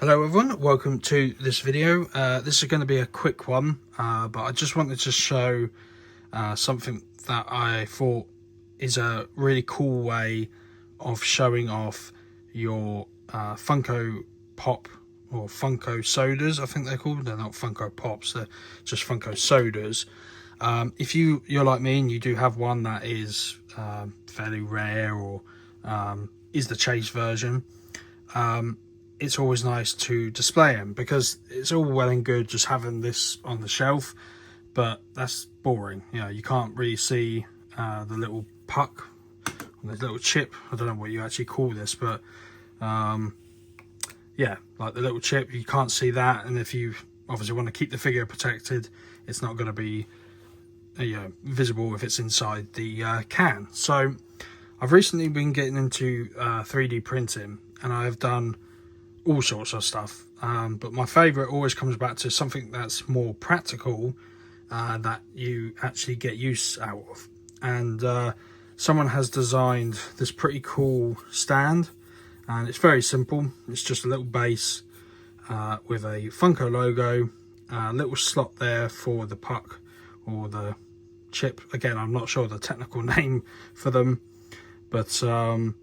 Hello everyone, welcome to this video. This is going to be a quick one, but I just wanted to show something that I thought is a really cool way of showing off your Funko Pop or Funko sodas. I think they're called. They're not Funko Pops, they're just Funko sodas. If you're like me and you do have one that is fairly rare or is the chase version, it's always nice to display them, because it's all well and good just having this on the shelf, but that's boring. You know, you can't really see the little puck, the little chip. I don't know what you actually call this, but yeah, like the little chip, you can't see that. And if you obviously want to keep the figure protected, it's not going to be visible if it's inside the can. So I've recently been getting into 3D printing, and I've done all sorts of stuff, but my favorite always comes back to something that's more practical, that you actually get use out of. And someone has designed this pretty cool stand, and it's very simple. It's just a little base with a Funko logo, a little slot there for the puck or the chip. Again, I'm not sure the technical name for them, but and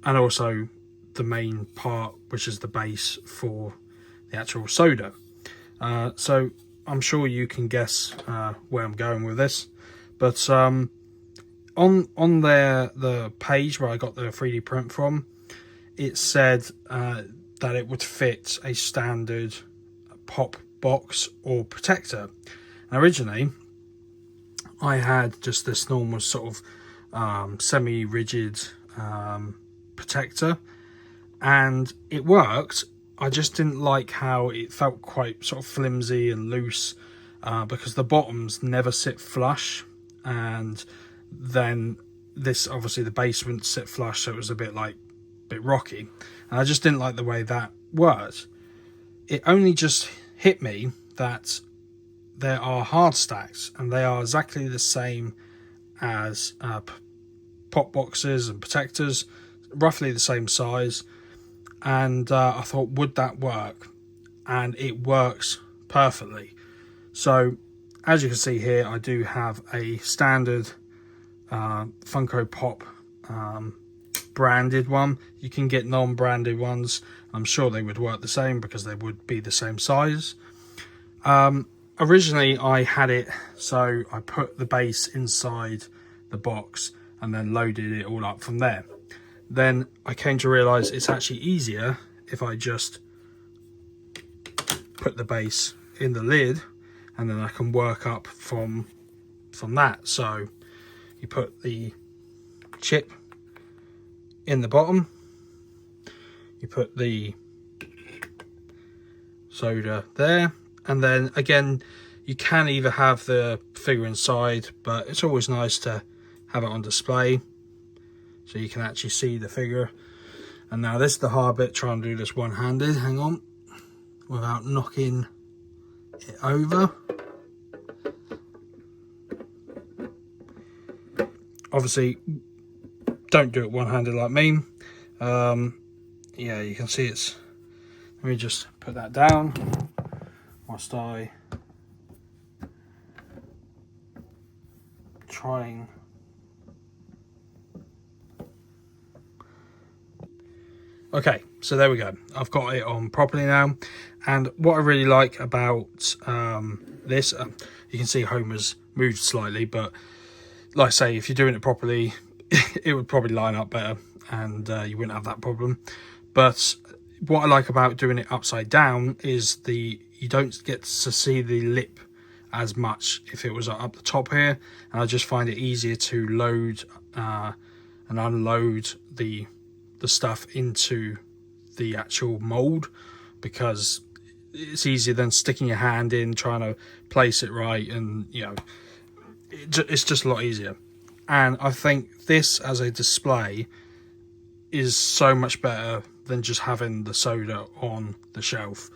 also the main part, which is the base for the actual soda. So I'm sure you can guess where I'm going with this, but on the page where I got the 3D print from, it said that it would fit a standard pop box or protector. And originally I had just this normal sort of semi-rigid protector, and it worked. I just didn't like how it felt quite sort of flimsy and loose, because the bottoms never sit flush, and then this, obviously the base wouldn't sit flush, so it was a bit rocky, and I just didn't like the way that worked. It only just hit me that there are hard stacks, and they are exactly the same as pop boxes and protectors, roughly the same size. And I thought, would that work? And it works perfectly. So as you can see here, I do have a standard Funko Pop branded one. You can get non-branded ones. I'm sure they would work the same because they would be the same size. Originally I had it, so I put the base inside the box and then loaded it all up from there. Then I came to realise it's actually easier if I just put the base in the lid, and then I can work up from that. So you put the chip in the bottom, you put the soda there, and then again you can either have the figure inside, but it's always nice to have it on display so you can actually see the figure. And now this is the hard bit, trying to do this one-handed, hang on, without knocking it over. Obviously don't do it one-handed like me. Yeah, you can see it's, let me just put that down whilst I trying. Okay, so there we go. I've got it on properly now. And what I really like about this, you can see Homer's moved slightly, but like I say, if you're doing it properly, it would probably line up better, and you wouldn't have that problem. But what I like about doing it upside down is you don't get to see the lip as much if it was up the top here, and I just find it easier to load and unload the stuff into the actual mold, because it's easier than sticking your hand in trying to place it right, and you know, it's just a lot easier. And I think this as a display is so much better than just having the soda on the shelf.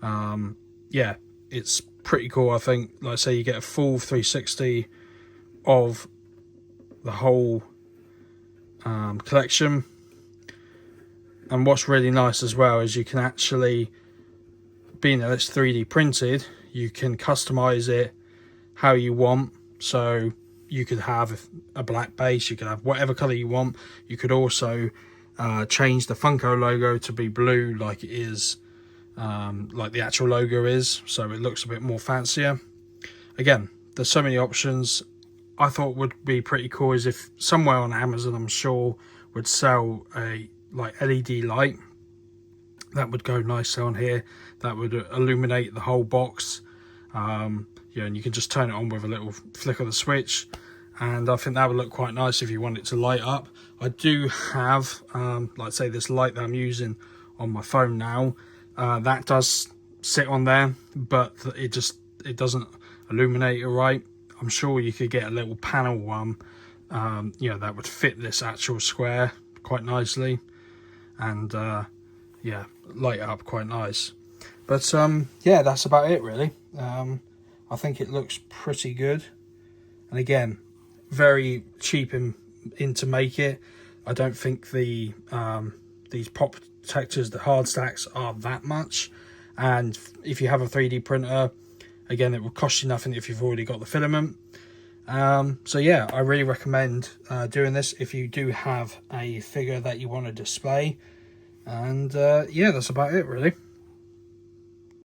Yeah, it's pretty cool. I think, like I say, you get a full 360 of the whole collection. And what's really nice as well is you can actually being that it's 3D printed, you can customize it how you want. So you could have a black base, you could have whatever color you want. You could also change the Funko logo to be blue like it is, like the actual logo is, so it looks a bit more fancier. Again, there's so many options. I thought would be pretty cool is if somewhere on Amazon, I'm sure, would sell a like LED light that would go nicely on here, that would illuminate the whole box. Yeah, and you can just turn it on with a little flick of the switch, and I think that would look quite nice if you want it to light up. I do have, like say, this light that I'm using on my phone now, that does sit on there, but it doesn't illuminate it right. I'm sure you could get a little panel one, you know, that would fit this actual square quite nicely, and yeah, light it up quite nice. But yeah, that's about it really. I think it looks pretty good, and again, very cheap in to make it. I don't think the these pop protectors, the hard stacks, are that much, and if you have a 3D printer, again, it will cost you nothing if you've already got the filament. So yeah, I really recommend doing this if you do have a figure that you want to display. And yeah, that's about it really.